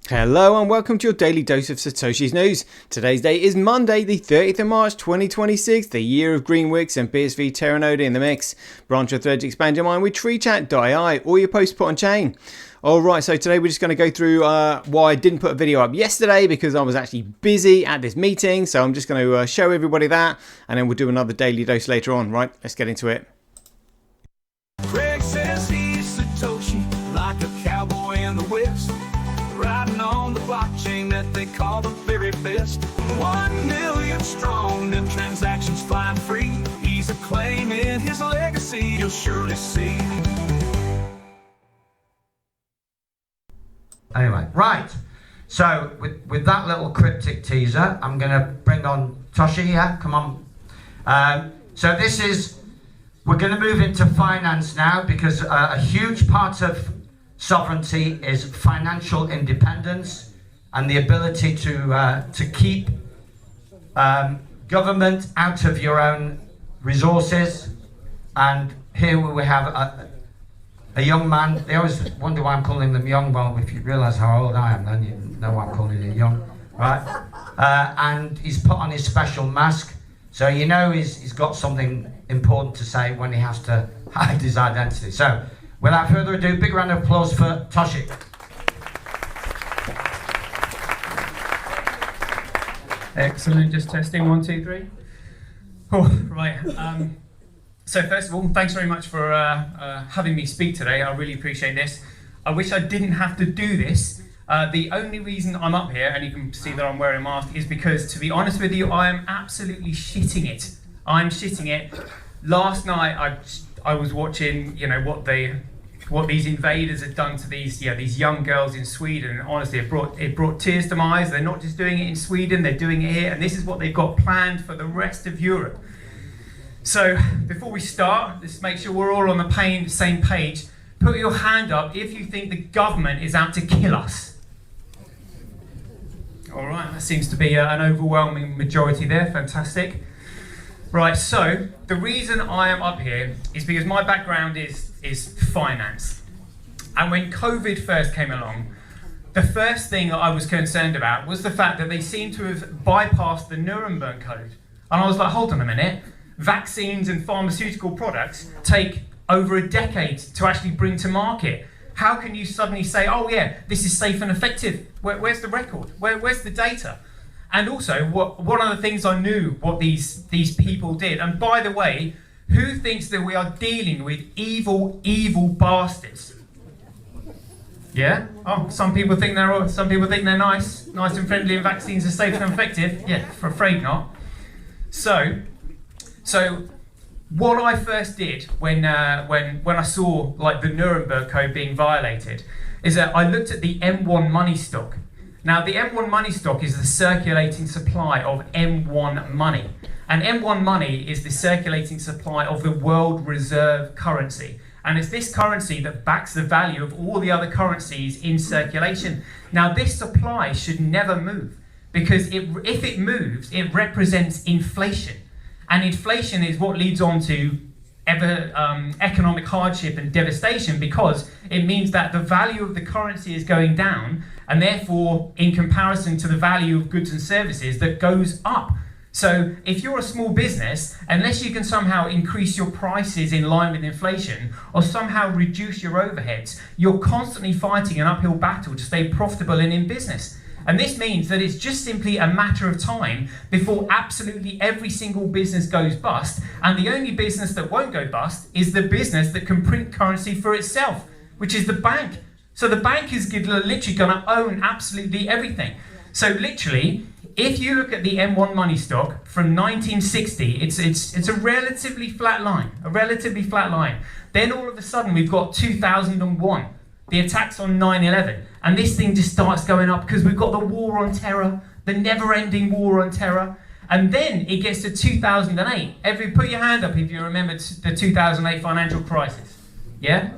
Hello and welcome to your daily dose of Satoshi's news. Today's date is Monday, the 30th of March 2026, the year of green wicks and BSV Terranode in the mix. Branch your threads, expand your mind with treechat.ai or your post put on chain. Alright, so today we're just going to go through why I didn't put a video up yesterday because I was actually busy at this meeting. So I'm just going to show everybody that and then we'll do another daily dose later on. Right, let's get into it. Craig says he's Satoshi, like a cowboy in the West, riding on the blockchain that they call the very best. 1 million strong, and transactions flying free. He's acclaiming his legacy, you'll surely see. Anyway, right. So with that little cryptic teaser, I'm going to bring on Toshi. Yeah, come on. So this is, we're going to move into finance now because a huge part of sovereignty is financial independence and the ability to keep government out of your own resources. And here we have a young man. They always wonder why I'm calling them young. Well, if you realise how old I am, then you know why I'm calling him young, right? And he's put on his special mask, so you know he's got something important to say when he has to hide his identity. So, without further ado, big round of applause for Toshi. Excellent, just testing, 1, 2, 3. Oh, right. So first of all, thanks very much for having me speak today. I really appreciate this. I wish I didn't have to do this. The only reason I'm up here, and you can see that I'm wearing a mask, is because, to be honest with you, I am absolutely shitting it. I'm shitting it. Last night, I was watching, you know, what these invaders had done to these young girls in Sweden. And honestly, it brought tears to my eyes. They're not just doing it in Sweden, they're doing it here, and this is what they've got planned for the rest of Europe. So before we start, let's make sure we're all on the same page. Put your hand up if you think the government is out to kill us. All right, that seems to be an overwhelming majority there. Fantastic. Right, so the reason I am up here is because my background is finance. And when COVID first came along, the first thing that I was concerned about was the fact that they seemed to have bypassed the Nuremberg Code. And I was like, hold on a minute. Vaccines and pharmaceutical products take over a decade to actually bring to market. How can you suddenly say, oh yeah, this is safe and effective? Where's the record? Where's the data? And also, one of the things I knew what these people did, and by the way, who thinks that we are dealing with evil bastards? Yeah? Oh, some people think they're nice and friendly, and vaccines are safe and effective. Yeah, afraid not. So what I first did when I saw like the Nuremberg Code being violated is that I looked at the M1 money stock. Now the M1 money stock is the circulating supply of M1 money. And M1 money is the circulating supply of the world reserve currency. And it's this currency that backs the value of all the other currencies in circulation. Now this supply should never move because if it moves, it represents inflation. And inflation is what leads on to economic hardship and devastation because it means that the value of the currency is going down and therefore in comparison to the value of goods and services that goes up. So if you're a small business, unless you can somehow increase your prices in line with inflation or somehow reduce your overheads, you're constantly fighting an uphill battle to stay profitable and in business. And this means that it's just simply a matter of time before absolutely every single business goes bust. And the only business that won't go bust is the business that can print currency for itself, which is the bank. So the bank is literally going to own absolutely everything. So literally, if you look at the M1 money stock from 1960, it's a relatively flat line, Then all of a sudden we've got 2001. The attacks on 9/11, and this thing just starts going up because we've got the war on terror, the never-ending war on terror, and then it gets to 2008. Put your hand up if you remember the 2008 financial crisis. Yeah.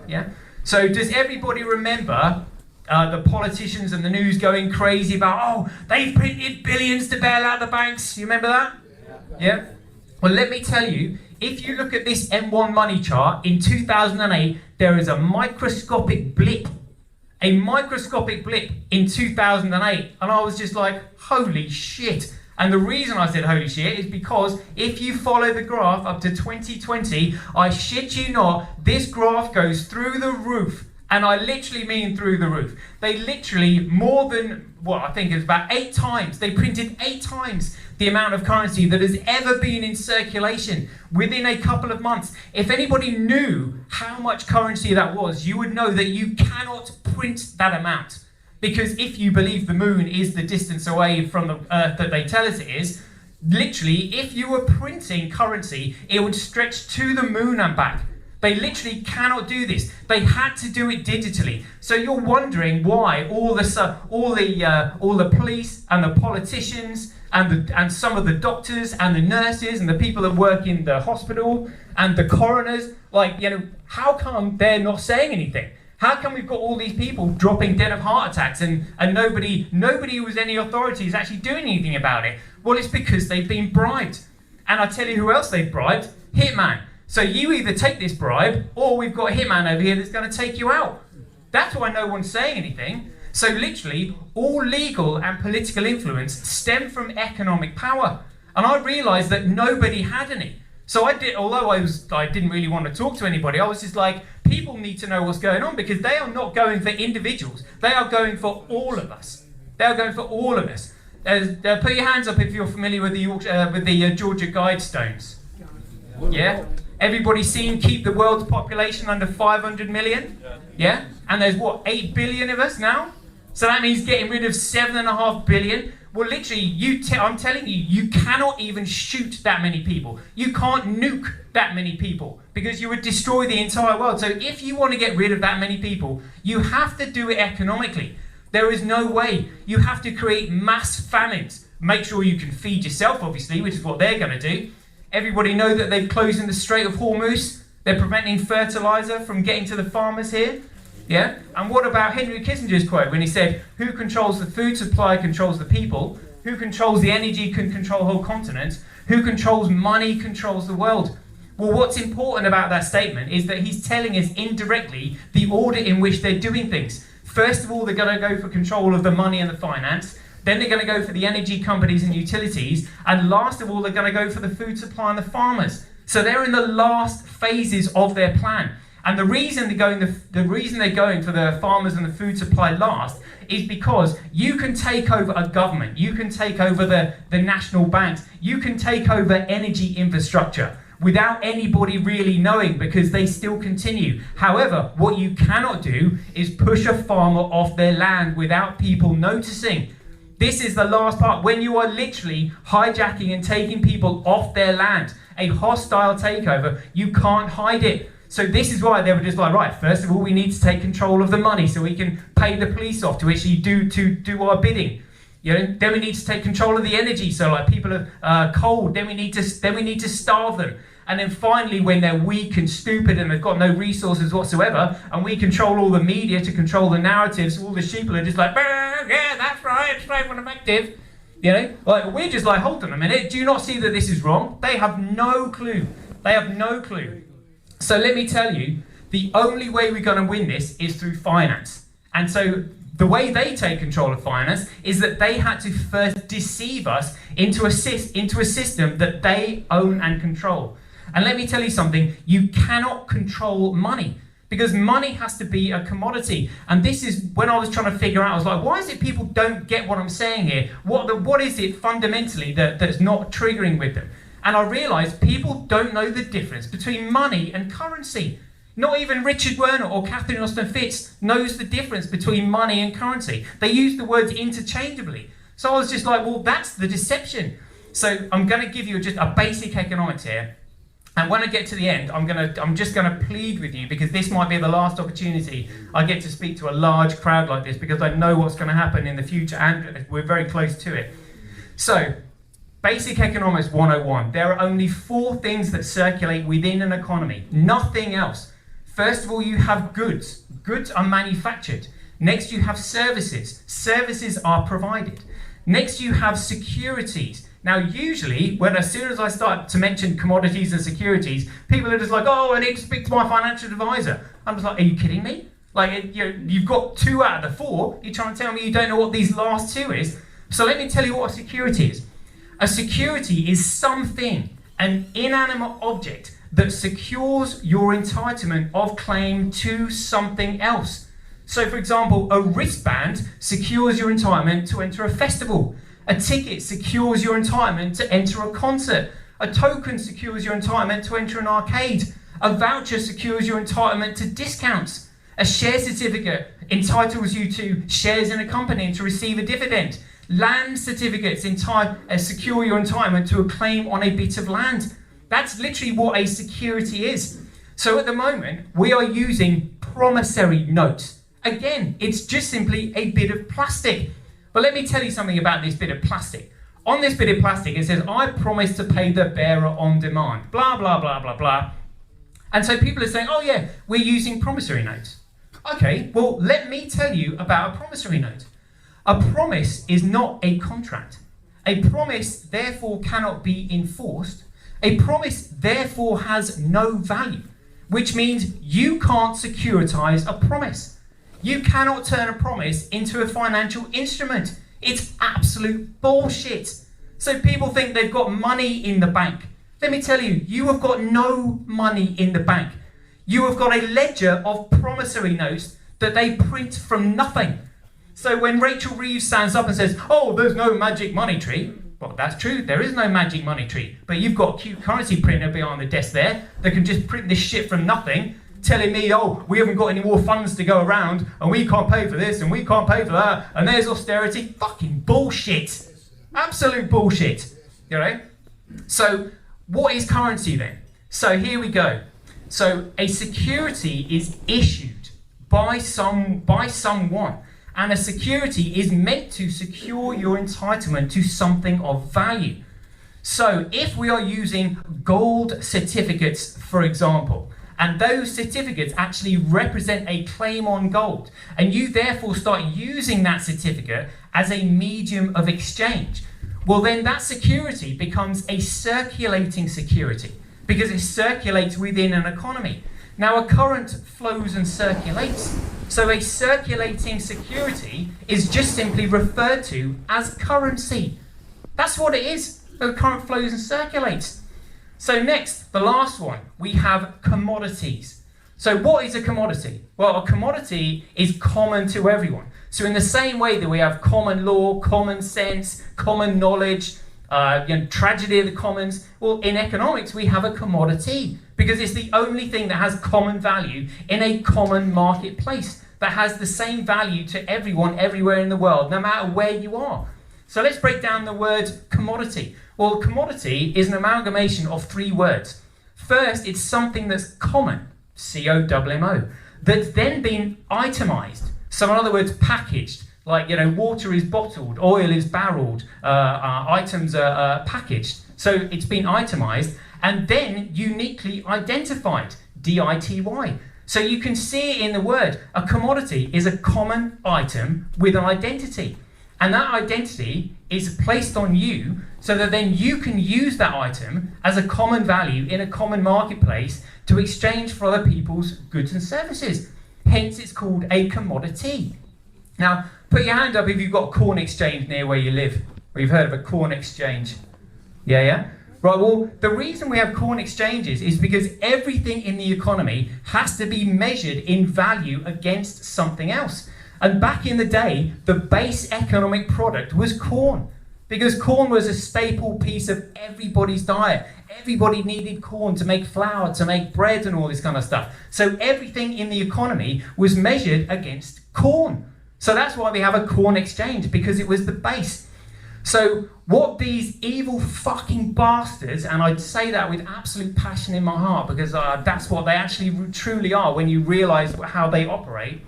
So does everybody remember the politicians and the news going crazy about, oh, they've printed billions to bail out the banks? You remember that? Yeah. Well, let me tell you, if you look at this M1 money chart in 2008, there is a microscopic blip a microscopic blip in 2008, and I was just like, holy shit. And the reason I said holy shit is because if you follow the graph up to 2020, I shit you not, this graph goes through the roof. And I literally mean through the roof. They literally more than, I think it was about 8 times, they printed 8 times the amount of currency that has ever been in circulation within a couple of months. If anybody knew how much currency that was, you would know that you cannot print that amount. Because if you believe the moon is the distance away from the Earth that they tell us it is, literally, if you were printing currency, it would stretch to the moon and back. They literally cannot do this. They had to do it digitally. So you're wondering why all the police and the politicians and some of the doctors and the nurses and the people that work in the hospital and the coroners, how come they're not saying anything? How come we've got all these people dropping dead of heart attacks and nobody who was any authority is actually doing anything about it? Well, it's because they've been bribed. And I tell you who else they've bribed? Hitman. So you either take this bribe, or we've got a hitman over here that's going to take you out. That's why no one's saying anything. So literally, all legal and political influence stem from economic power. And I realised that nobody had any. So although I didn't really want to talk to anybody, I was just like, people need to know what's going on, because they are not going for individuals. They are going for all of us. They are going for all of us. Put your hands up if you're familiar with the Georgia Guidestones. Yeah? Everybody seen Keep the World's Population Under 500 million? Yeah? And there's 8 billion of us now? So that means getting rid of 7.5 billion. Well, literally, I'm telling you, you cannot even shoot that many people. You can't nuke that many people, because you would destroy the entire world. So if you want to get rid of that many people, you have to do it economically. There is no way. You have to create mass famines. Make sure you can feed yourself, obviously, which is what they're going to do. Everybody know that they've closed in the Strait of Hormuz. They're preventing fertilizer from getting to the farmers here. Yeah? And what about Henry Kissinger's quote when he said, who controls the food supply controls the people, who controls the energy can control whole continents, who controls money controls the world. Well, what's important about that statement is that he's telling us indirectly the order in which they're doing things. First of all, they're going to go for control of the money and the finance. Then they're going to go for the energy companies and utilities. And last of all, they're going to go for the food supply and the farmers. So they're in the last phases of their plan. And the reason they're going for the farmers and the food supply last is because you can take over a government, you can take over the national banks, you can take over energy infrastructure without anybody really knowing, because they still continue. However, what you cannot do is push a farmer off their land without people noticing. This is the last part, when you are literally hijacking and taking people off their land, a hostile takeover, you can't hide it. So this is why they were just like, right, first of all, we need to take control of the money so we can pay the police off to actually do our bidding. You know, then we need to take control of the energy. So like people are cold, then we need to starve them. And then finally, when they're weak and stupid and they've got no resources whatsoever, and we control all the media to control the narratives, all the sheeple are just like, yeah, that's right, it's safe and effective. You know, like we're just like, hold on a minute, do you not see that this is wrong? They have no clue. They have no clue. So let me tell you, the only way we're going to win this is through finance. And so the way they take control of finance is that they had to first deceive us into a system that they own and control. And let me tell you something, you cannot control money, because money has to be a commodity. And this is when I was trying to figure out, I was like, why is it people don't get what I'm saying here? What is it fundamentally that's not triggering with them? And I realised people don't know the difference between money and currency. Not even Richard Werner or Catherine Austin Fitz knows the difference between money and currency. They use the words interchangeably. So I was just like, well, that's the deception. So I'm going to give you just a basic economics here. And when I get to the end, I'm just going to plead with you, because this might be the last opportunity I get to speak to a large crowd like this, because I know what's going to happen in the future and we're very close to it. So, Basic Economics 101. There are only 4 things that circulate within an economy, nothing else. First of all, you have goods. Goods are manufactured. Next, you have services. Services are provided. Next, you have securities. Now, usually, as soon as I start to mention commodities and securities, people are just like, oh, I need to speak to my financial advisor. I'm just like, are you kidding me? Like, you've got 2 out of the 4. You're trying to tell me you don't know what these last 2 is? So let me tell you what a security is. A security is something, an inanimate object, that secures your entitlement of claim to something else. So, for example, a wristband secures your entitlement to enter a festival. A ticket secures your entitlement to enter a concert. A token secures your entitlement to enter an arcade. A voucher secures your entitlement to discounts. A share certificate entitles you to shares in a company and to receive a dividend. Land certificates secure your entitlement to a claim on a bit of land. That's literally what a security is. So at the moment, we are using promissory notes. Again, it's just simply a bit of plastic. But let me tell you something about this bit of plastic. On this bit of plastic, it says, I promise to pay the bearer on demand. Blah, blah, blah, blah, blah. And so people are saying, oh yeah, we're using promissory notes. Okay, well, let me tell you about a promissory note. A promise is not a contract. A promise, therefore, cannot be enforced. A promise, therefore, has no value, which means you can't securitize a promise. You cannot turn a promise into a financial instrument. It's absolute bullshit. So people think they've got money in the bank. Let me tell you, you have got no money in the bank. You have got a ledger of promissory notes that they print from nothing. So when Rachel Reeves stands up and says, oh, there's no magic money tree, well, that's true, there is no magic money tree, but you've got a cute currency printer behind the desk there that can just print this shit from nothing, telling me, oh, we haven't got any more funds to go around, and we can't pay for this, and we can't pay for that, and there's austerity. Fucking bullshit. Absolute bullshit. You know? So what is currency then? So here we go. So a security is issued by someone, and a security is meant to secure your entitlement to something of value. So if we are using gold certificates, for example, and those certificates actually represent a claim on gold, and you therefore start using that certificate as a medium of exchange, well then that security becomes a circulating security, because it circulates within an economy. Now a current flows and circulates, so a circulating security is just simply referred to as currency. That's what it is. The current flows and circulates. So next, the last one, we have commodities. So what is a commodity? Well, a commodity is common to everyone. So in the same way that we have common law, common sense, common knowledge, tragedy of the commons, well, in economics, we have a commodity because it's the only thing that has common value in a common marketplace that has the same value to everyone, everywhere in the world, no matter where you are. So let's break down the word commodity. Well, commodity is an amalgamation of 3 words. First, it's something that's common, C-O-M-M-O, that's then been itemized. So in other words, packaged. Like, water is bottled, oil is barreled, items are packaged. So it's been itemized and then uniquely identified, D-I-T-Y. So you can see in the word, a commodity is a common item with an identity. And that identity is placed on you so that then you can use that item as a common value in a common marketplace to exchange for other people's goods and services. Hence it's called a commodity. Now, put your hand up if you've got a corn exchange near where you live. Or you've heard of a corn exchange. Yeah? Right, well, the reason we have corn exchanges is because everything in the economy has to be measured in value against something else. And back in the day, the base economic product was corn. Because corn was a staple piece of everybody's diet. Everybody needed corn to make flour, to make bread and all this kind of stuff. So everything in the economy was measured against corn. So that's why we have a corn exchange, because it was the base. So what these evil fucking bastards, and I'd say that with absolute passion in my heart, because that's what they actually truly are when you realise how they operate.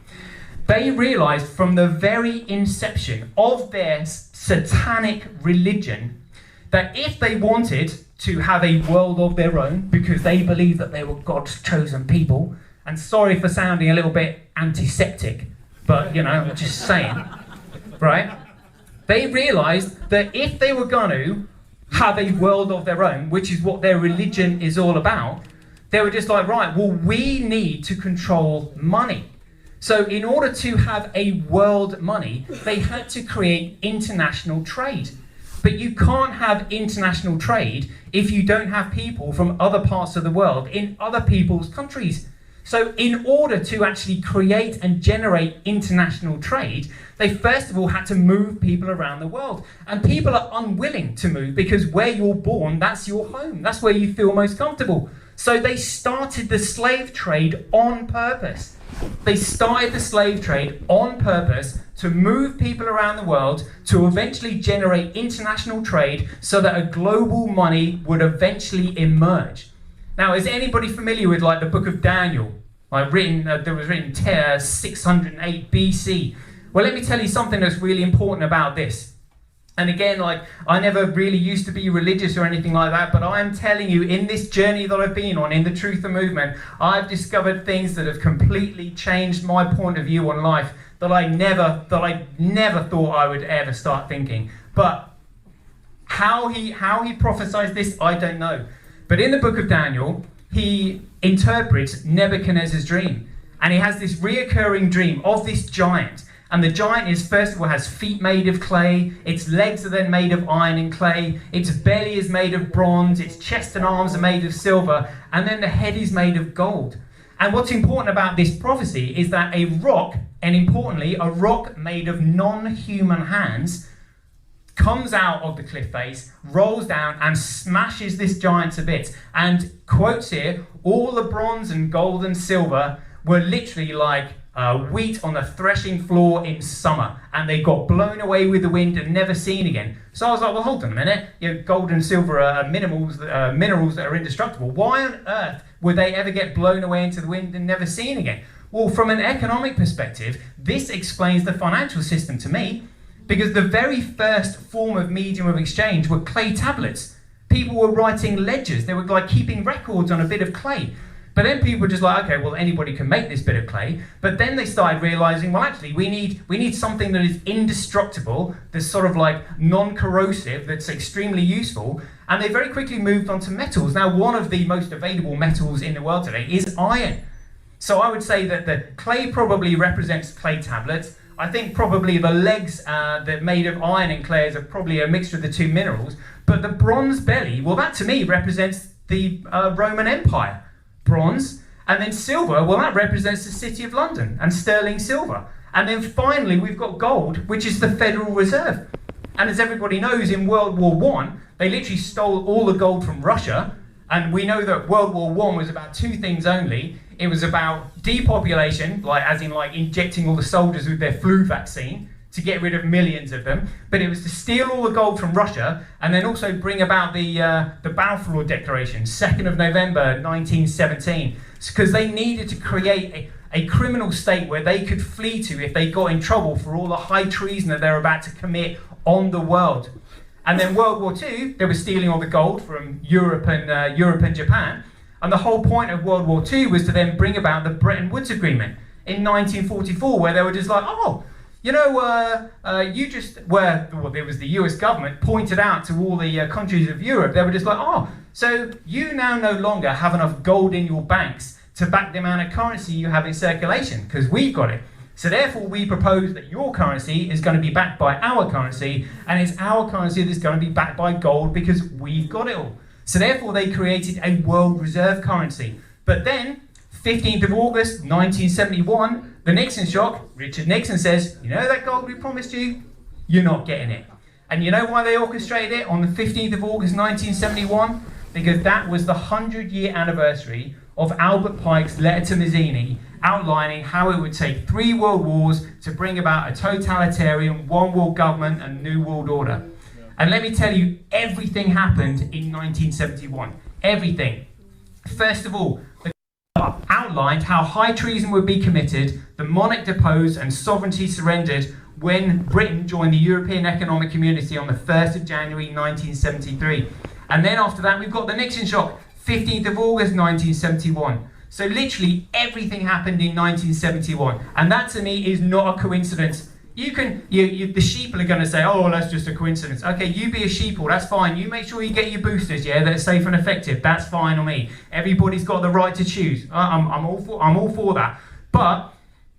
They realised from the very inception of their satanic religion that if they wanted to have a world of their own, because they believed that they were God's chosen people, and sorry for sounding a little bit antiseptic, but I'm just saying, right? They realised that if they were going to have a world of their own, which is what their religion is all about, they were just like, right, well, we need to control money. So in order to have a world money, they had to create international trade. But you can't have international trade if you don't have people from other parts of the world in other people's countries. So in order to actually create and generate international trade, they first of all had to move people around the world. And people are unwilling to move because where you're born, that's your home. That's where you feel most comfortable. So they started the slave trade on purpose. They started the slave trade on purpose to move people around the world to eventually generate international trade so that a global money would eventually emerge. Now, is anybody familiar with like the book of Daniel? That was written 608 BC. Well, let me tell you something that's really important about this. And again, like, I never really used to be religious or anything like that, but I am telling you, in this journey that I've been on, in the Truth and Movement, I've discovered things that have completely changed my point of view on life that I never thought I would ever start thinking. But how he prophesies this, I don't know. But in the book of Daniel, he interprets Nebuchadnezzar's dream. And he has this reoccurring dream of this giant. And the giant is, first of all, has feet made of clay, its legs are then made of iron and clay, its belly is made of bronze, its chest and arms are made of silver, and then the head is made of gold. And what's important about this prophecy is that a rock, and importantly, a rock made of non-human hands, comes out of the cliff face, rolls down and smashes this giant to bits. And quotes here, all the bronze and gold and silver were literally like wheat on the threshing floor in summer, and they got blown away with the wind and never seen again. So I was like, well, hold on a minute. You know, gold and silver are minerals that are indestructible. Why on earth would they ever get blown away into the wind and never seen again? Well, from an economic perspective, this explains the financial system to me, because the very first form of medium of exchange were clay tablets. People were writing ledgers. They were like keeping records on a bit of clay. But then people were just like, okay, well, anybody can make this bit of clay. But then they started realizing, well, actually, we need something that is indestructible, that's sort of like non-corrosive, that's extremely useful. And they very quickly moved on to metals. Now, one of the most available metals in the world today is iron. So I would say that the clay probably represents clay tablets. I think probably the legs that are made of iron and clay is probably a mixture of the two minerals. But the bronze belly, well, that to me represents the Roman Empire. Bronze, and then silver, well, that represents the City of London and sterling silver. And then finally we've got gold, which is the Federal Reserve. And as everybody knows, in World War I, they literally stole all the gold from Russia, and we know that World War I was about two things only. It was about depopulation, like as in like injecting all the soldiers with their flu vaccine to get rid of millions of them, but it was to steal all the gold from Russia and then also bring about the Balfour Declaration, 2nd of November 1917, because they needed to create a criminal state where they could flee to if they got in trouble for all the high treason that they're about to commit on the world. And then World War II, they were stealing all the gold from Europe and Japan, and the whole point of World War II was to then bring about the Bretton Woods Agreement in 1944, where they were just like, oh, you know, there was the US government pointed out to all the countries of Europe, they were just like, oh, so you now no longer have enough gold in your banks to back the amount of currency you have in circulation, because we've got it. So therefore we propose that your currency is going to be backed by our currency, and it's our currency that's going to be backed by gold because we've got it all. So therefore they created a world reserve currency. But then, 15th of August 1971, the Nixon shock, Richard Nixon says, you know that gold we promised you? You're not getting it. And you know why they orchestrated it on the 15th of August 1971? Because that was the 100-year anniversary of Albert Pike's letter to Mazzini, outlining how it would take 3 world wars to bring about a totalitarian one world government and new world order. And let me tell you, everything happened in 1971. Everything. First of all, outlined how high treason would be committed, the monarch deposed and sovereignty surrendered when Britain joined the European Economic Community on the 1st of January 1973. And then after that we've got the Nixon shock, 15th of August 1971. So literally everything happened in 1971, and that to me is not a coincidence. The sheep are going to say, oh, well, that's just a coincidence. Okay, you be a sheeple, that's fine. You make sure you get your boosters, yeah, that are safe and effective. That's fine on me. Everybody's got the right to choose. I'm all for that. But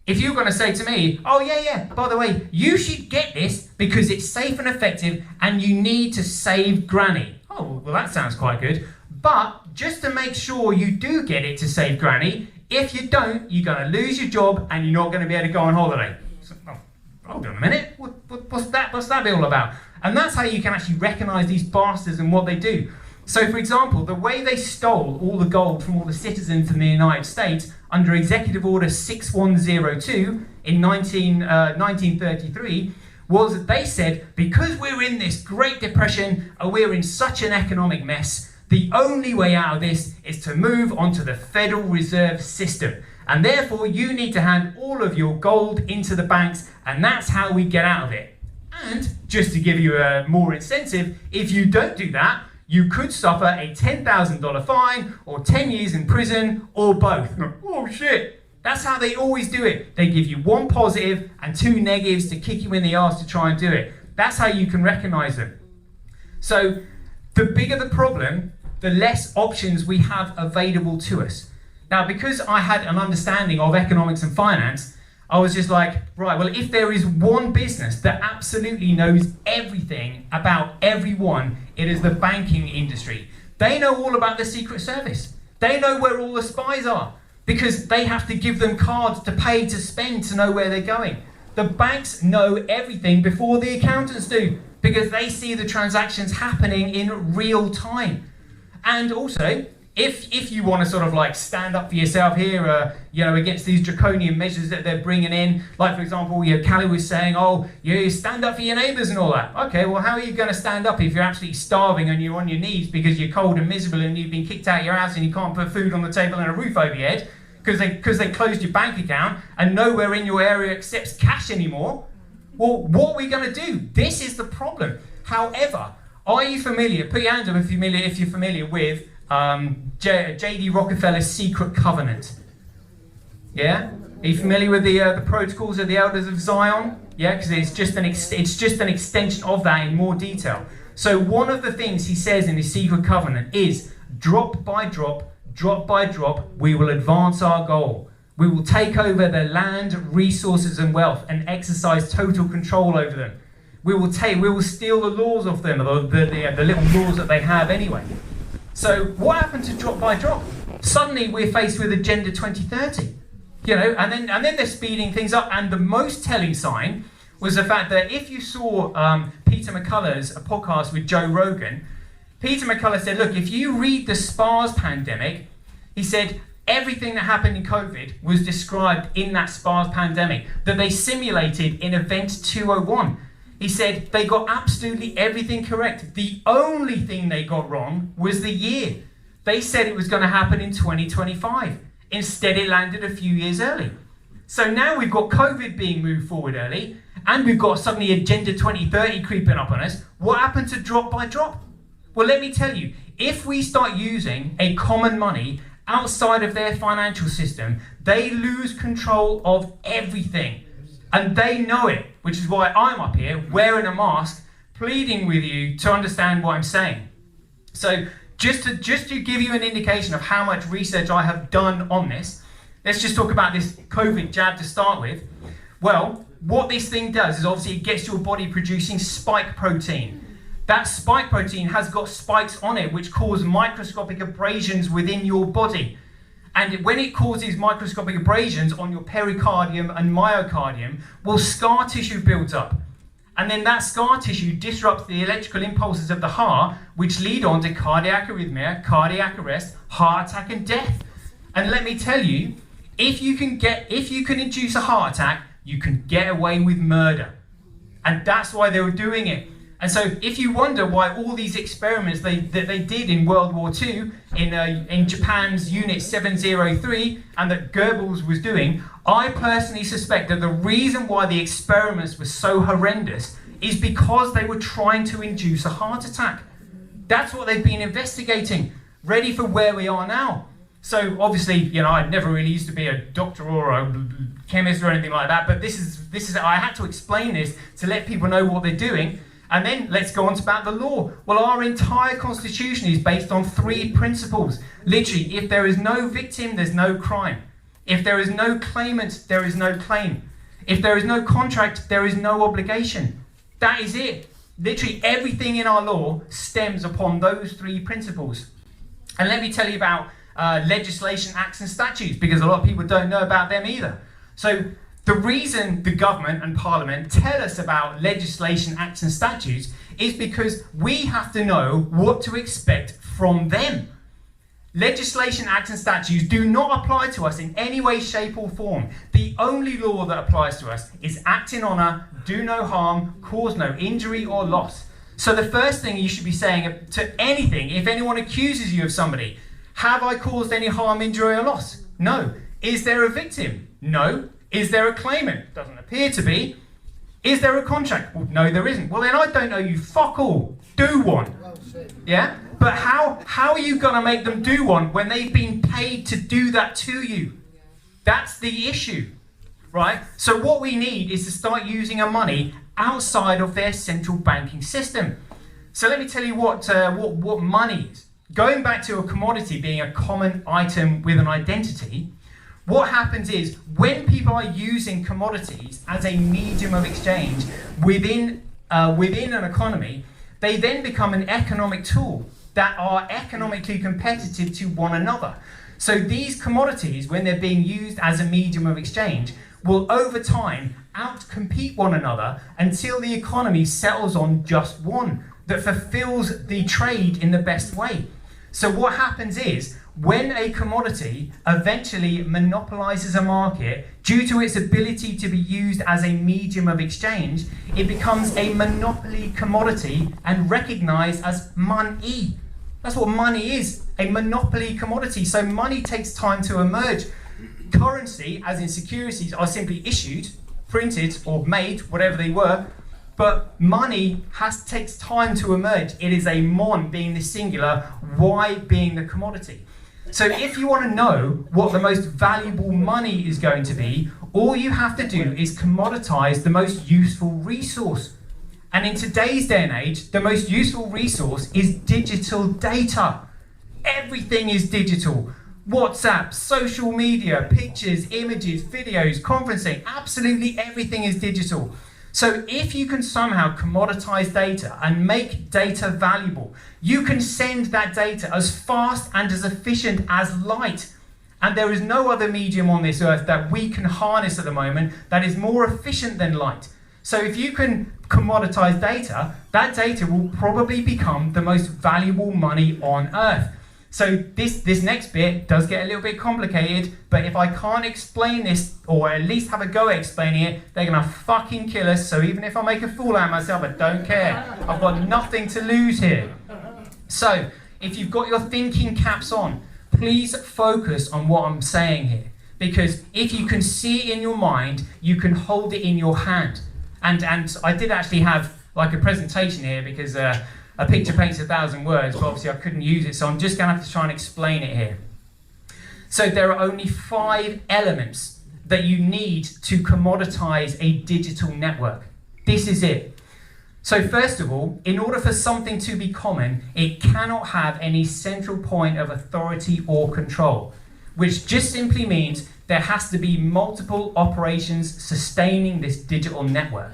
If you're going to say to me, oh yeah, by the way, you should get this because it's safe and effective and you need to save granny. Oh, well that sounds quite good. But just to make sure you do get it to save granny, if you don't, you're going to lose your job and you're not going to be able to go on holiday. So, oh, hold on a minute, what's that all about? And that's how you can actually recognise these bastards and what they do. So for example, the way they stole all the gold from all the citizens in the United States under Executive Order 6102 in 1933 was that they said, because we're in this Great Depression and we're in such an economic mess, the only way out of this is to move onto the Federal Reserve System. And therefore you need to hand all of your gold into the banks, and that's how we get out of it. And just to give you a more incentive, if you don't do that, you could suffer a $10,000 fine or 10 years in prison or both. Oh shit! That's how they always do it. They give you one positive and two negatives to kick you in the arse to try and do it. That's how you can recognize them. So the bigger the problem, the less options we have available to us. Now, because I had an understanding of economics and finance, I was just like, right, well, if there is one business that absolutely knows everything about everyone, it is the banking industry. They know all about the Secret Service. They know where all the spies are because they have to give them cards to pay to spend to know where they're going. The banks know everything before the accountants do because they see the transactions happening in real time. And also, if you want to sort of like stand up for yourself here, against these draconian measures that they're bringing in, like for example, Callie was saying, oh, you stand up for your neighbours and all that. Okay, well, how are you going to stand up if you're absolutely starving and you're on your knees because you're cold and miserable and you've been kicked out of your house and you can't put food on the table and a roof over your head because they closed your bank account and nowhere in your area accepts cash anymore? Well, what are we going to do? This is the problem. However, are you familiar? Put your hand up if you're familiar with J.D. Rockefeller's secret covenant. Yeah? Are you familiar with the protocols of the Elders of Zion? Yeah, because it's just an extension of that in more detail. So one of the things he says in his secret covenant is, drop by drop, we will advance our goal. We will take over the land, resources and wealth and exercise total control over them. We will steal the laws off them, the little laws that they have anyway. So what happened to drop by drop? Suddenly we're faced with Agenda 2030, and then they're speeding things up. And the most telling sign was the fact that if you saw Peter McCullough's podcast with Joe Rogan, Peter McCullough said, look, if you read the SPARS pandemic, he said everything that happened in COVID was described in that SPARS pandemic that they simulated in Event 201. He said they got absolutely everything correct. The only thing they got wrong was the year. They said it was going to happen in 2025. Instead, it landed a few years early. So now we've got COVID being moved forward early, and we've got suddenly Agenda 2030 creeping up on us. What happened to drop by drop? Well, let me tell you, if we start using a common money outside of their financial system, they lose control of everything. And they know it, which is why I'm up here wearing a mask, pleading with you to understand what I'm saying. So just to give you an indication of how much research I have done on this, let's just talk about this COVID jab to start with. Well, what this thing does is obviously it gets your body producing spike protein. That spike protein has got spikes on it which cause microscopic abrasions within your body. And when it causes microscopic abrasions on your pericardium and myocardium, well, scar tissue builds up. And then that scar tissue disrupts the electrical impulses of the heart, which lead on to cardiac arrhythmia, cardiac arrest, heart attack and death. And let me tell you, if you can induce a heart attack, you can get away with murder. And that's why they were doing it. And so if you wonder why all these experiments that they did in World War II, in Japan's Unit 703, and that Goebbels was doing, I personally suspect that the reason why the experiments were so horrendous is because they were trying to induce a heart attack. That's what they've been investigating, ready for where we are now. So obviously, I never really used to be a doctor or a chemist or anything like that, but this is I had to explain this to let people know what they're doing. And then let's go on to about the law. Well, our entire constitution is based on 3 principles. Literally, if there is no victim, there's no crime. If there is no claimant, there is no claim. If there is no contract, there is no obligation. That is it. Literally everything in our law stems upon those three principles. And let me tell you about legislation, acts and statutes, because a lot of people don't know about them either. So the reason the government and parliament tell us about legislation, acts and statutes is because we have to know what to expect from them. Legislation, acts and statutes do not apply to us in any way, shape or form. The only law that applies to us is act in honour, do no harm, cause no injury or loss. So the first thing you should be saying to anything, if anyone accuses you of somebody, have I caused any harm, injury or loss? No. Is there a victim? No. Is there a claimant? Doesn't appear to be. Is there a contract? Well, no, there isn't. Well, then I don't know you fuck all. Do one. Yeah? But how are you going to make them do one when they've been paid to do that to you? That's the issue, right? So what we need is to start using our money outside of their central banking system. So let me tell you what money is. Going back to a commodity being a common item with an identity, what happens is when people are using commodities as a medium of exchange within an economy, they then become an economic tool that are economically competitive to one another. So these commodities, when they're being used as a medium of exchange, will over time outcompete one another until the economy settles on just one that fulfills the trade in the best way. So what happens is, when a commodity eventually monopolizes a market due to its ability to be used as a medium of exchange, it becomes a monopoly commodity and recognized as money. That's what money is, a monopoly commodity. So money takes time to emerge. Currency, as in securities, are simply issued, printed or made, whatever they were, but money takes time to emerge. It is a mon being the singular, y being the commodity. So if you want to know what the most valuable money is going to be, all you have to do is commoditize the most useful resource. And in today's day and age, the most useful resource is digital data. Everything is digital. WhatsApp, social media, pictures, images, videos, conferencing, absolutely everything is digital. So if you can somehow commoditize data and make data valuable, you can send that data as fast and as efficient as light. And there is no other medium on this earth that we can harness at the moment that is more efficient than light. So if you can commoditize data, that data will probably become the most valuable money on earth. So this next bit does get a little bit complicated, but if I can't explain this, or at least have a go at explaining it, they're gonna fucking kill us. So even if I make a fool out of myself, I don't care. I've got nothing to lose here. So if you've got your thinking caps on, please focus on what I'm saying here. Because if you can see it in your mind, you can hold it in your hand. And I did actually have like a presentation here because a picture paints 1,000 words, but obviously I couldn't use it, so I'm just going to have to try and explain it here. So there are only 5 elements that you need to commoditize a digital network. This is it. So first of all, in order for something to be common, it cannot have any central point of authority or control, which just simply means there has to be multiple operations sustaining this digital network.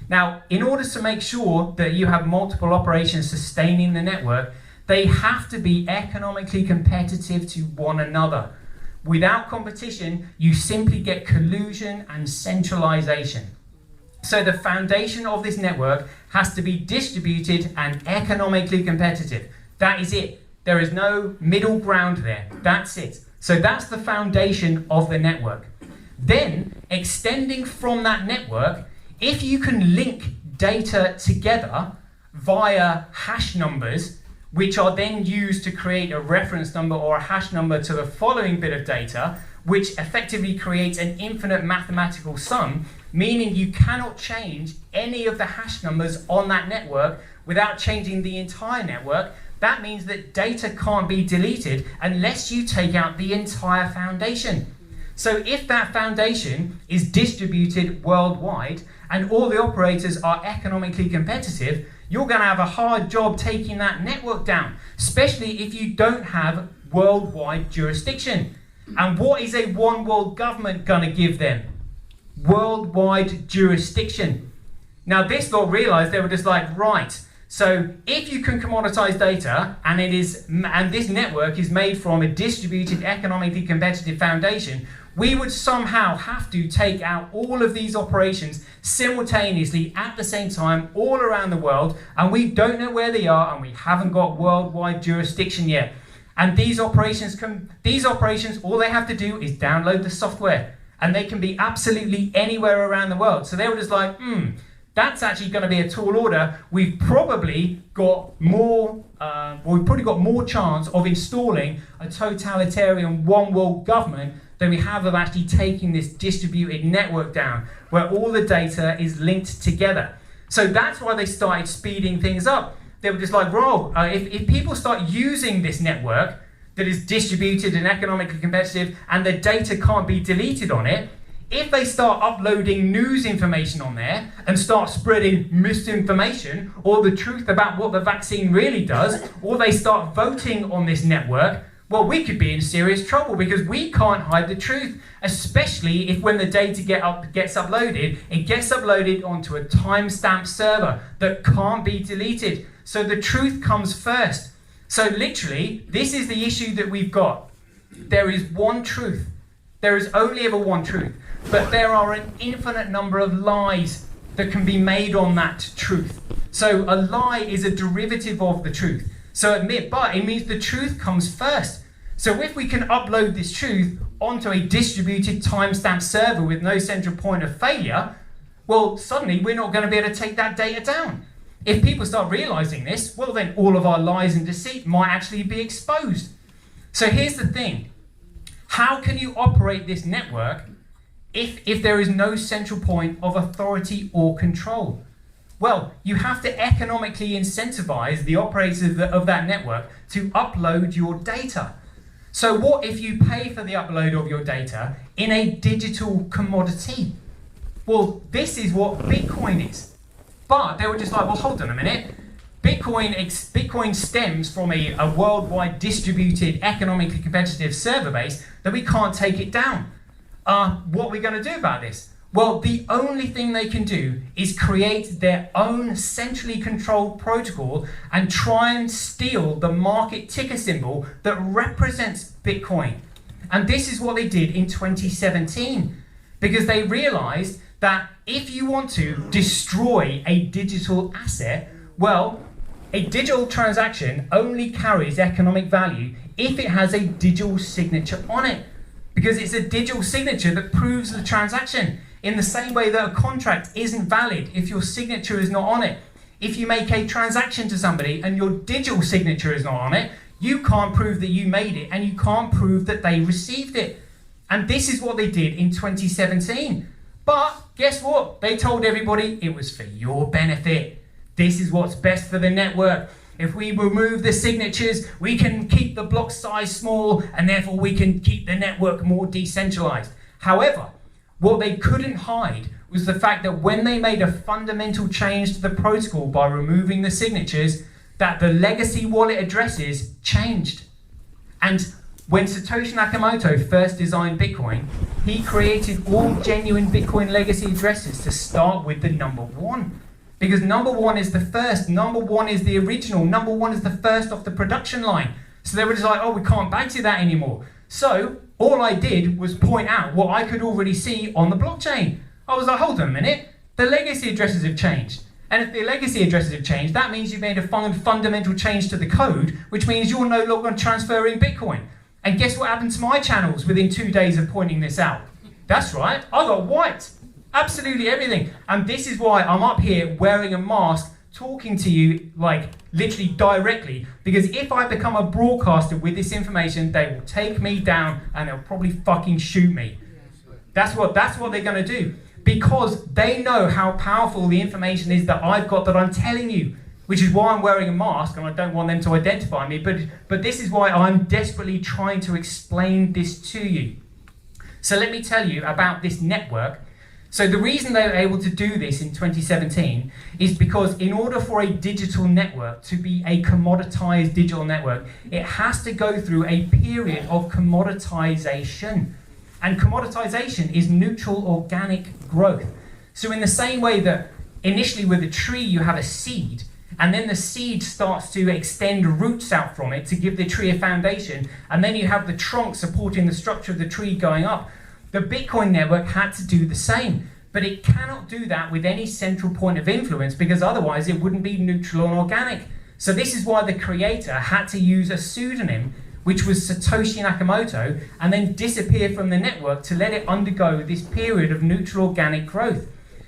Now, in order to make sure that you have multiple operations sustaining the network, they have to be economically competitive to one another. Without competition, you simply get collusion and centralization. So the foundation of this network has to be distributed and economically competitive. That is it. There is no middle ground there. That's it. So that's the foundation of the network. Then, extending from that network, if you can link data together via hash numbers, which are then used to create a reference number or a hash number to the following bit of data, which effectively creates an infinite mathematical sum, meaning you cannot change any of the hash numbers on that network without changing the entire network. That means that data can't be deleted unless you take out the entire foundation. So if that foundation is distributed worldwide and all the operators are economically competitive, you're going to have a hard job taking that network down, especially if you don't have worldwide jurisdiction. And what is a one world government going to give them? Worldwide jurisdiction. Now this lot realized, they were just like, right, so if you can commoditize data and this network is made from a distributed economically competitive foundation, we would somehow have to take out all of these operations simultaneously at the same time all around the world, and we don't know where they are and we haven't got worldwide jurisdiction yet. And these operations, all they have to do is download the software, and they can be absolutely anywhere around the world. So they were just like, that's actually going to be a tall order. We've probably got more chance of installing a totalitarian one world government than we have of actually taking this distributed network down, where all the data is linked together. So that's why they started speeding things up. They were just like, bro, if people start using this network that is distributed and economically competitive and the data can't be deleted on it, if they start uploading news information on there and start spreading misinformation or the truth about what the vaccine really does, or they start voting on this network, well, we could be in serious trouble because we can't hide the truth, especially if when the data gets uploaded, it gets uploaded onto a timestamp server that can't be deleted. So the truth comes first. So literally, this is the issue that we've got. There is one truth. There is only ever one truth. But there are an infinite number of lies that can be made on that truth. So a lie is a derivative of the truth. But it means the truth comes first. So if we can upload this truth onto a distributed timestamp server with no central point of failure, well, suddenly we're not going to be able to take that data down. If people start realizing this, well, then all of our lies and deceit might actually be exposed. So here's the thing. How can you operate this network if there is no central point of authority or control? Well, you have to economically incentivize the operators of that network to upload your data. So what if you pay for the upload of your data in a digital commodity? Well, this is what Bitcoin is. But they were just like, well, hold on a minute. Bitcoin stems from a worldwide distributed economically competitive server base that we can't take it down. What are we going to do about this? Well, the only thing they can do is create their own centrally controlled protocol and try and steal the market ticker symbol that represents Bitcoin. And this is what they did in 2017, because they realized that if you want to destroy a digital asset, well, a digital transaction only carries economic value if it has a digital signature on it, because it's a digital signature that proves the transaction. In the same way that a contract isn't valid if your signature is not on it. If you make a transaction to somebody and your digital signature is not on it, you can't prove that you made it and you can't prove that they received it. And this is what they did in 2017. But guess what? They told everybody it was for your benefit. This is what's best for the network. If we remove the signatures, we can keep the block size small and therefore we can keep the network more decentralized. However, what they couldn't hide was the fact that when they made a fundamental change to the protocol by removing the signatures, that the legacy wallet addresses changed. And when Satoshi Nakamoto first designed Bitcoin, he created all genuine Bitcoin legacy addresses to start with the number one. Because number one is the first, number one is the original, number one is the first off the production line. So they were just like, oh, we can't back to that anymore. So all I did was point out what I could already see on the blockchain. I was like, hold on a minute, the legacy addresses have changed. And if the legacy addresses have changed, that means you've made a fundamental change to the code, which means you're no longer transferring Bitcoin. And guess what happened to my channels within 2 days of pointing this out? That's right, I got wiped. Absolutely everything. And this is why I'm up here wearing a mask, talking to you like literally directly, because if I become a broadcaster with this information, they will take me down and they'll probably fucking shoot me. That's what they're going to do, because they know how powerful the information is that I've got that I'm telling you, which is why I'm wearing a mask and I don't want them to identify me. But this is why I'm desperately trying to explain this to you. So let me tell you about this network So the reason they were able to do this in 2017 is because in order for a digital network to be a commoditized digital network, it has to go through a period of commoditization. And commoditization is neutral organic growth. So in the same way that initially with a tree you have a seed, and then the seed starts to extend roots out from it to give the tree a foundation, and then you have the trunk supporting the structure of the tree going up. The Bitcoin network had to do the same, but it cannot do that with any central point of influence because otherwise it wouldn't be neutral and organic. So this is why the creator had to use a pseudonym, which was Satoshi Nakamoto, and then disappear from the network to let it undergo this period of neutral organic growth.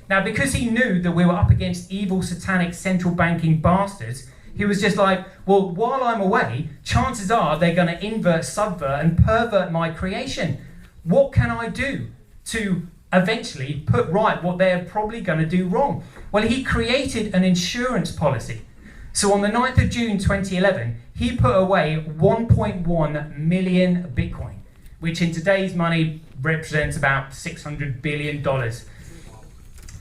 Now, because he knew that we were up against evil, satanic, central banking bastards, he was just like, well, while I'm away, chances are they're going to invert, subvert, and pervert my creation. What can I do to eventually put right what they're probably going to do wrong? Well, he created an insurance policy. So on the 9th of June 2011, he put away 1.1 million Bitcoin, which in today's money represents about $600 billion.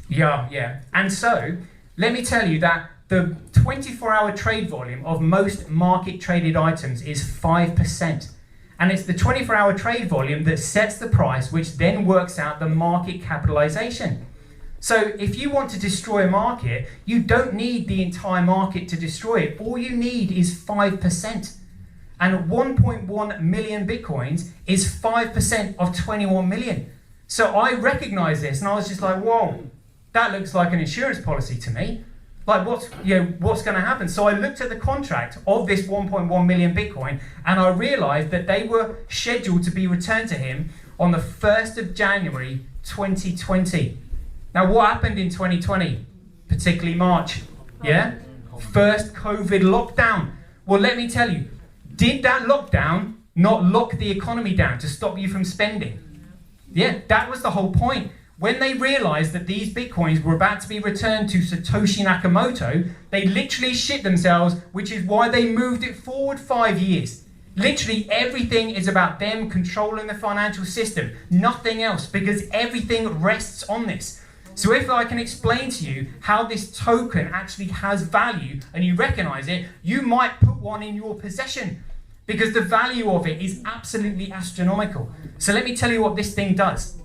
Yeah. And so, let me tell you that the 24-hour trade volume of most market-traded items is 5%. And it's the 24-hour trade volume that sets the price, which then works out the market capitalization. So if you want to destroy a market, you don't need the entire market to destroy it. All you need is 5%. And 1.1 million Bitcoins is 5% of 21 million. So I recognized this and I was just like, whoa, that looks like an insurance policy to me. Like what's going to happen? So I looked at the contract of this 1.1 million Bitcoin and I realized that they were scheduled to be returned to him on the 1st of January 2020. Now what happened in 2020, particularly March? Yeah? First COVID lockdown. Well, let me tell you, did that lockdown not lock the economy down to stop you from spending? Yeah, that was the whole point. When they realized that these Bitcoins were about to be returned to Satoshi Nakamoto, they literally shit themselves, which is why they moved it forward 5 years. Literally everything is about them controlling the financial system, nothing else, because everything rests on this. So if I can explain to you how this token actually has value and you recognize it, you might put one in your possession because the value of it is absolutely astronomical. So let me tell you what this thing does.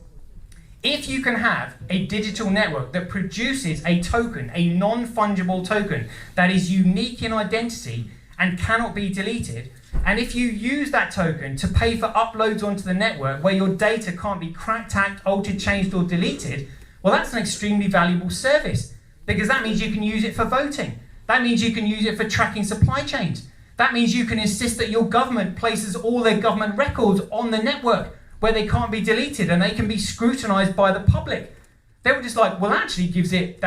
If you can have a digital network that produces a token, a non-fungible token that is unique in identity and cannot be deleted, and if you use that token to pay for uploads onto the network where your data can't be cracked, hacked, altered, changed or deleted, well, that's an extremely valuable service because that means you can use it for voting. That means you can use it for tracking supply chains. That means you can insist that your government places all their government records on the network where they can't be deleted and they can be scrutinized by the public. They were just like, well, that actually gives it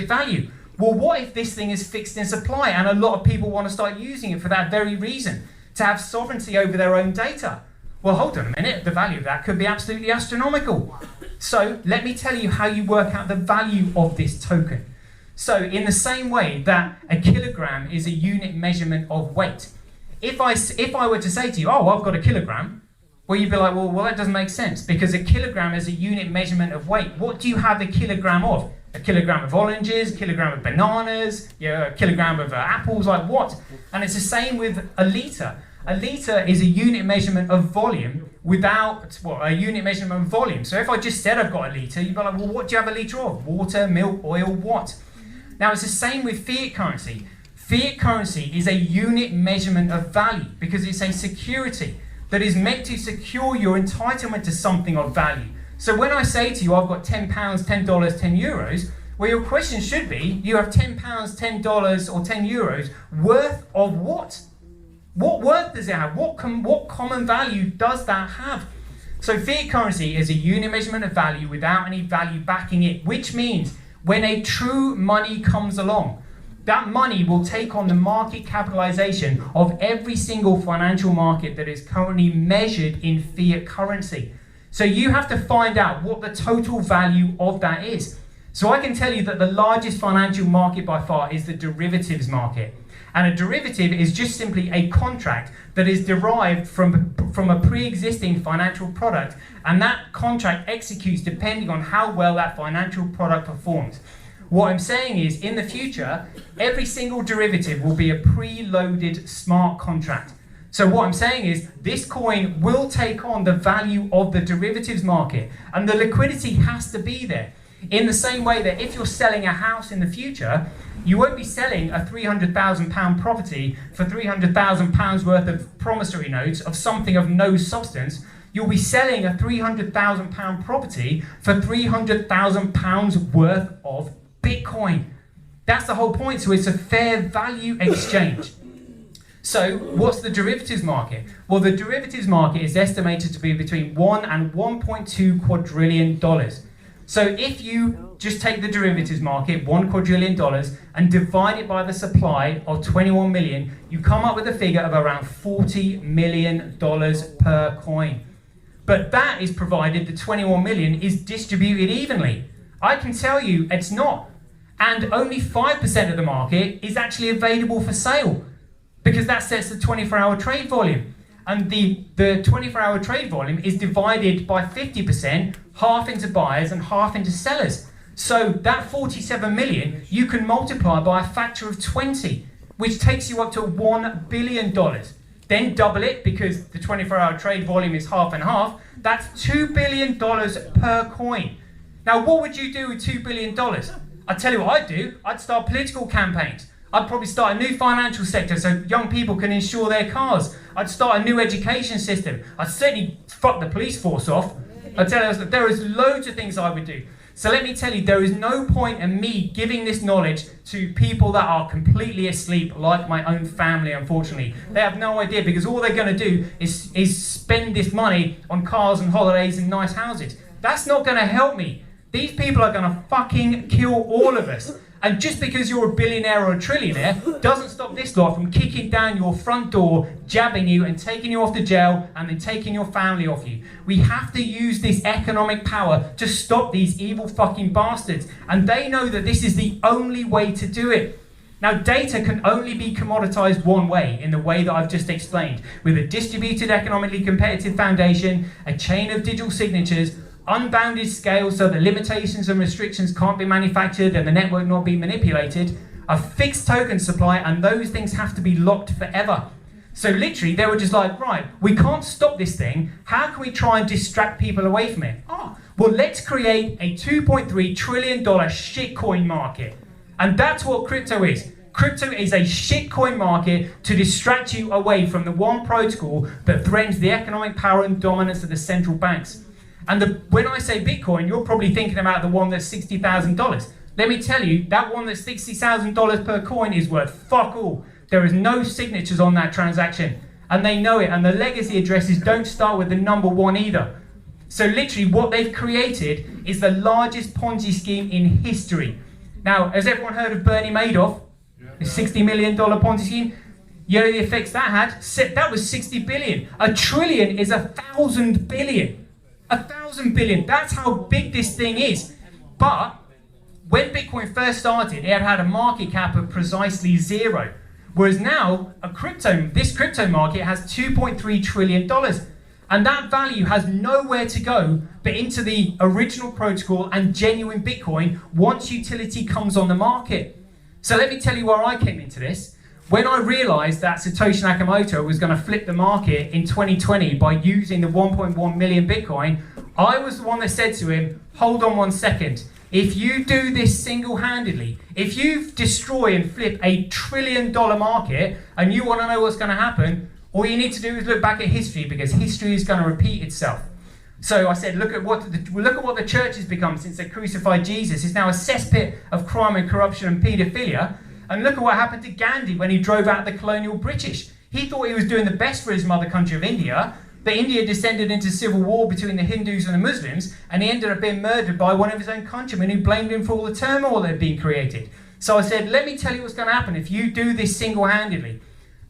value. Well, what if this thing is fixed in supply and a lot of people want to start using it for that very reason, to have sovereignty over their own data? Well, hold on a minute, the value of that could be absolutely astronomical. So let me tell you how you work out the value of this token. So in the same way that a kilogram is a unit measurement of weight, if I were to say to you, oh, I've got a kilogram, well, you'd be like, well, that doesn't make sense because a kilogram is a unit measurement of weight. What do you have a kilogram of? A kilogram of oranges, a kilogram of bananas, a kilogram of apples, like what? And it's the same with a litre. A litre is a unit measurement of volume without, a unit measurement of volume. So if I just said I've got a litre, you'd be like, well, what do you have a litre of? Water, milk, oil, what? Now it's the same with fiat currency. Fiat currency is a unit measurement of value because it's a security that is meant to secure your entitlement to something of value. So when I say to you, I've got £10, $10, 10 euros, well, your question should be, you have £10, $10 or 10 euros worth of what? What worth does it have? What common value does that have? So fiat currency is a unit measurement of value without any value backing it, which means when a true money comes along, that money will take on the market capitalization of every single financial market that is currently measured in fiat currency. So you have to find out what the total value of that is. So I can tell you that the largest financial market by far is the derivatives market. And a derivative is just simply a contract that is derived from a pre-existing financial product, and that contract executes depending on how well that financial product performs. What I'm saying is, in the future, every single derivative will be a pre-loaded smart contract. So what I'm saying is, this coin will take on the value of the derivatives market, and the liquidity has to be there. In the same way that if you're selling a house in the future, you won't be selling a £300,000 property for £300,000 worth of promissory notes of something of no substance. You'll be selling a £300,000 property for £300,000 worth of Bitcoin. That's the whole point. So it's a fair value exchange. So what's the derivatives market? Well, the derivatives market is estimated to be between $1 and $1.2 quadrillion. So if you just take the derivatives market, $1 quadrillion, and divide it by the supply of 21 million, you come up with a figure of around $40 million per coin. But that is provided the 21 million is distributed evenly. I can tell you it's not. And only 5% of the market is actually available for sale, because that sets the 24-hour trade volume. And the 24-hour trade volume is divided by 50%, half into buyers and half into sellers. So that 47 million, you can multiply by a factor of 20, which takes you up to $1 billion. Then double it, because the 24-hour trade volume is half and half. That's $2 billion per coin. Now, what would you do with $2 billion? I'll tell you what I'd do. I'd start political campaigns. I'd probably start a new financial sector so young people can insure their cars. I'd start a new education system. I'd certainly fuck the police force off. I'd tell you that there is loads of things I would do. So let me tell you, there is no point in me giving this knowledge to people that are completely asleep, like my own family, unfortunately. They have no idea, because all they're going to do is spend this money on cars and holidays and nice houses. That's not going to help me. These people are going to fucking kill all of us. And just because you're a billionaire or a trillionaire doesn't stop this lot from kicking down your front door, jabbing you and taking you off to jail, and then taking your family off you. We have to use this economic power to stop these evil fucking bastards. And they know that this is the only way to do it. Now, data can only be commoditized one way, in the way that I've just explained, with a distributed economically competitive foundation, a chain of digital signatures, unbounded scale so the limitations and restrictions can't be manufactured and the network not be manipulated, a fixed token supply, and those things have to be locked forever. So literally they were just like, right, we can't stop this thing, how can we try and distract people away from it? Well, let's create a $2.3 trillion shitcoin market. And that's what crypto is. Crypto is a shitcoin market to distract you away from the one protocol that threatens the economic power and dominance of the central banks. And when I say Bitcoin, you're probably thinking about the one that's $60,000. Let me tell you, that one that's $60,000 per coin is worth fuck all. There is no signatures on that transaction. And they know it. And the legacy addresses don't start with the number 1 either. So literally what they've created is the largest Ponzi scheme in history. Now, has everyone heard of Bernie Madoff? The $60 million Ponzi scheme? You know the effects that had? That was 60 billion. A trillion is 1,000 billion. 1,000 billion, that's how big this thing is. But when Bitcoin first started, it had a market cap of precisely 0. Whereas now, this crypto market has $2.3 trillion. And that value has nowhere to go but into the original protocol and genuine Bitcoin once utility comes on the market. So let me tell you where I came into this. When I realized that Satoshi Nakamoto was going to flip the market in 2020 by using the 1.1 million Bitcoin, I was the one that said to him, hold on 1 second. If you do this single-handedly, if you destroy and flip a $1 trillion market and you want to know what's going to happen, all you need to do is look back at history, because history is going to repeat itself. So I said, look at what the church has become since they crucified Jesus. It's now a cesspit of crime and corruption and paedophilia. And look at what happened to Gandhi when he drove out the colonial British. He thought he was doing the best for his mother country of India, but India descended into civil war between the Hindus and the Muslims, and he ended up being murdered by one of his own countrymen who blamed him for all the turmoil that had been created. So I said, let me tell you what's going to happen if you do this single-handedly.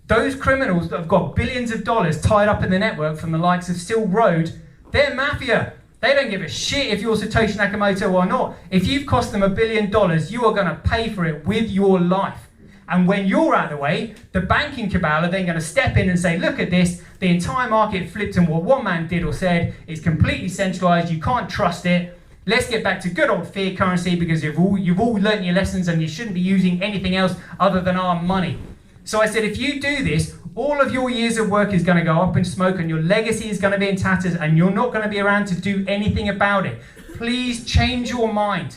Those criminals that have got billions of dollars tied up in the network from the likes of Silk Road, they're mafia. They don't give a shit if you're Satoshi Nakamoto or not. If you've cost them $1 billion, you are going to pay for it with your life. And when you're out of the way, the banking cabal are then going to step in and say, look at this, the entire market flipped and what one man did or said is completely centralized, you can't trust it. Let's get back to good old fiat currency because you've all learned your lessons and you shouldn't be using anything else other than our money. So I said, if you do this, all of your years of work is going to go up in smoke and your legacy is going to be in tatters and you're not going to be around to do anything about it. Please change your mind.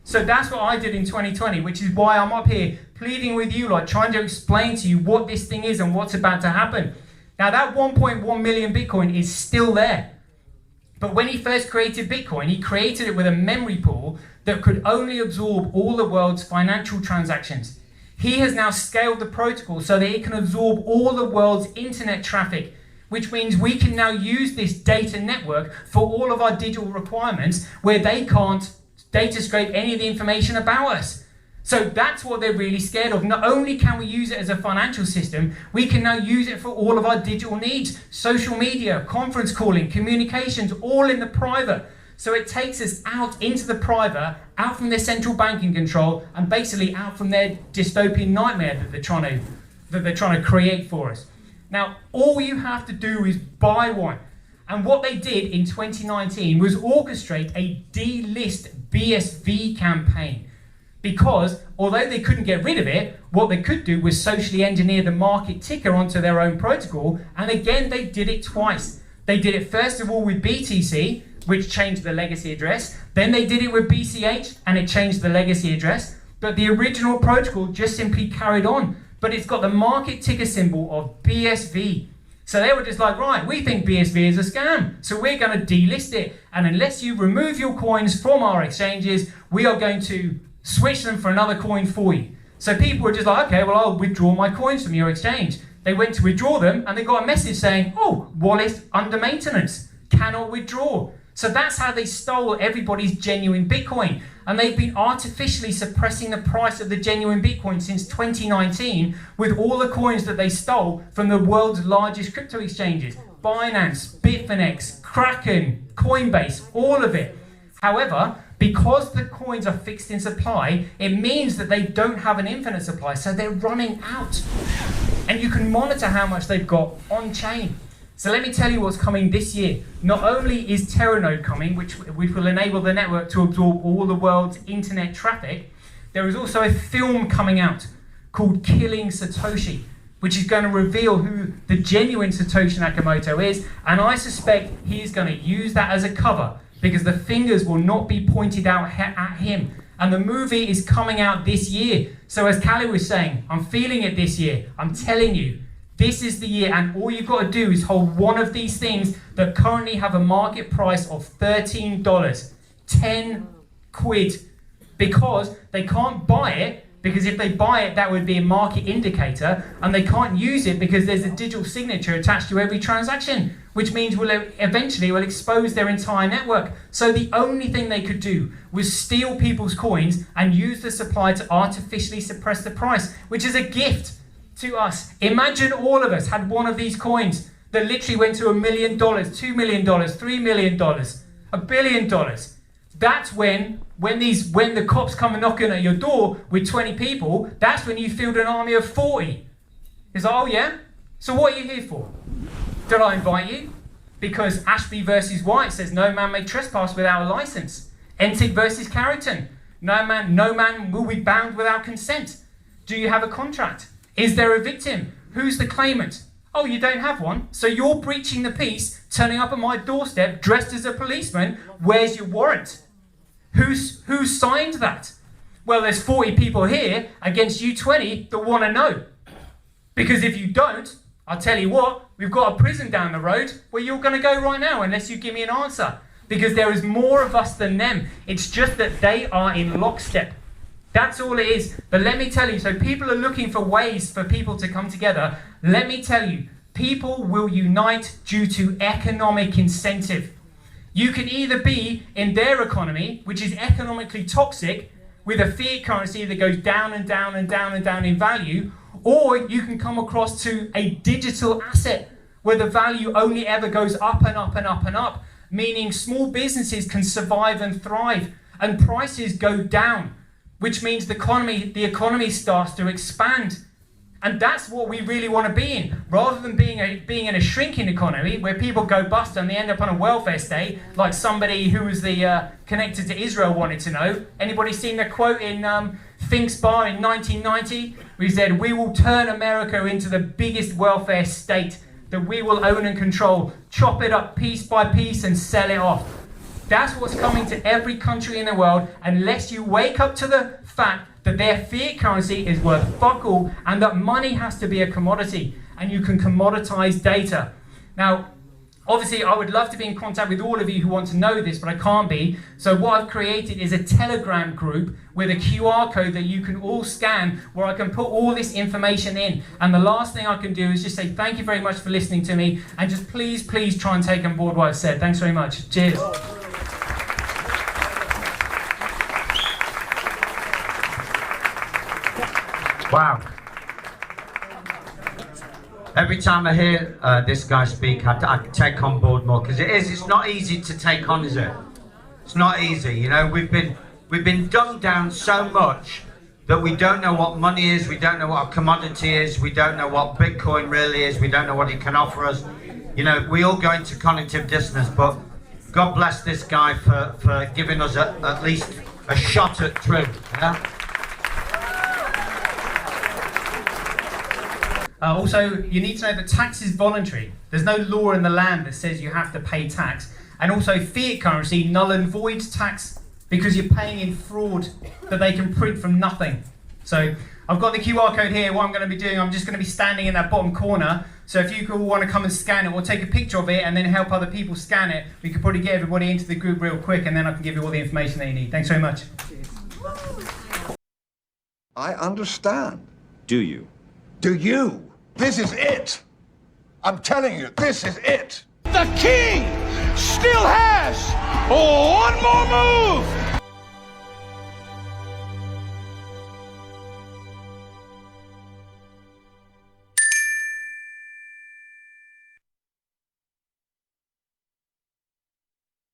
So that's what I did in 2020, which is why I'm up here pleading with you, like trying to explain to you what this thing is and what's about to happen. Now that 1.1 million Bitcoin is still there. But when he first created Bitcoin, he created it with a memory pool that could only absorb all the world's financial transactions. He has now scaled the protocol so that it can absorb all the world's internet traffic, which means we can now use this data network for all of our digital requirements where they can't data scrape any of the information about us. So that's what they're really scared of. Not only can we use it as a financial system, we can now use it for all of our digital needs. Social media, conference calling, communications, all in the private. So it takes us out into the private, out from their central banking control, and basically out from their dystopian nightmare that they're trying to create for us. Now, all you have to do is buy one. And what they did in 2019 was orchestrate a delist BSV campaign. Because although they couldn't get rid of it, what they could do was socially engineer the market ticker onto their own protocol. And again, they did it twice. They did it first of all with BTC, which changed the legacy address. Then they did it with BCH, and it changed the legacy address. But the original protocol just simply carried on. But it's got the market ticker symbol of BSV. So they were just like, right, we think BSV is a scam, so we're going to delist it. And unless you remove your coins from our exchanges, we are going to switch them for another coin for you. So people were just like, okay, well, I'll withdraw my coins from your exchange. They went to withdraw them, and they got a message saying, oh, wallet under maintenance, cannot withdraw. So that's how they stole everybody's genuine Bitcoin. And they've been artificially suppressing the price of the genuine Bitcoin since 2019 with all the coins that they stole from the world's largest crypto exchanges. Binance, Bitfinex, Kraken, Coinbase, all of it. However, because the coins are fixed in supply, it means that they don't have an infinite supply, so they're running out. And you can monitor how much they've got on chain. So let me tell you what's coming this year. Not only is Terranode coming, which will enable the network to absorb all the world's internet traffic, there is also a film coming out called Killing Satoshi, which is going to reveal who the genuine Satoshi Nakamoto is, and I suspect he's going to use that as a cover because the fingers will not be pointed out at him. And the movie is coming out this year. So as Callie was saying, I'm feeling it this year. I'm telling you, this is the year, and all you've got to do is hold one of these things that currently have a market price of $13, 10 quid, because they can't buy it, because if they buy it, that would be a market indicator, and they can't use it because there's a digital signature attached to every transaction, which means eventually will expose their entire network. So the only thing they could do was steal people's coins and use the supply to artificially suppress the price, which is a gift to us. Imagine all of us had one of these coins that literally went to $1 million, $2 million, $3 million, $1 billion. That's when the cops come knocking at your door with 20 people, that's when you field an army of 40. It's like, oh yeah? So what are you here for? Did I invite you? Because Ashby versus White says no man may trespass without a license. Entig versus Carrington. No man will be bound without consent. Do you have a contract? Is there a victim? Who's the claimant? Oh, you don't have one? So you're breaching the peace, turning up at my doorstep dressed as a policeman. Where's your warrant? Who signed that? Well, there's 40 people here against you 20 that want to know. Because if you don't, I'll tell you what, we've got a prison down the road where you're going to go right now unless you give me an answer. Because there is more of us than them. It's just that they are in lockstep. That's all it is. But let me tell you, so people are looking for ways for people to come together. Let me tell you, people will unite due to economic incentive. You can either be in their economy, which is economically toxic, with a fiat currency that goes down and down and down and down in value, or you can come across to a digital asset where the value only ever goes up and up and up and up. meaning small businesses can survive and thrive, and prices go down, which means the economy starts to expand. And that's what we really want to be in, rather than being in a shrinking economy where people go bust and they end up on a welfare state, like somebody who was connected to Israel wanted to know. Anybody seen the quote in Think Spa in 1990? Where he said, "We will turn America into the biggest welfare state that we will own and control, chop it up piece by piece and sell it off." That's what's coming to every country in the world, unless you wake up to the fact that their fiat currency is worth fuck all and that money has to be a commodity and you can commoditize data. Now, obviously, I would love to be in contact with all of you who want to know this, but I can't be. So what I've created is a Telegram group with a QR code that you can all scan, where I can put all this information in. And the last thing I can do is just say thank you very much for listening to me, and just please try and take on board what I've said. Thanks very much. Cheers. Wow. Every time I hear this guy speak, I take on board more, because it's not easy to take on, is it? It's not easy. You know, we've been dumbed down so much that we don't know what money is, we don't know what a commodity is, we don't know what Bitcoin really is, we don't know what it can offer us. You know, we all go into cognitive dissonance, but God bless this guy for giving us at least a shot at truth. Yeah? Also, you need to know that tax is voluntary. There's no law in the land that says you have to pay tax. And also, fiat currency null and voids tax because you're paying in fraud that they can print from nothing. So I've got the QR code here. What I'm going to be doing, I'm just going to be standing in that bottom corner. So if you all want to come and scan it or take a picture of it and then help other people scan it, we could probably get everybody into the group real quick, and then I can give you all the information that you need. Thanks very much. I understand. Do you? Do you? This is it. I'm telling you, this is it. The king still has one more move.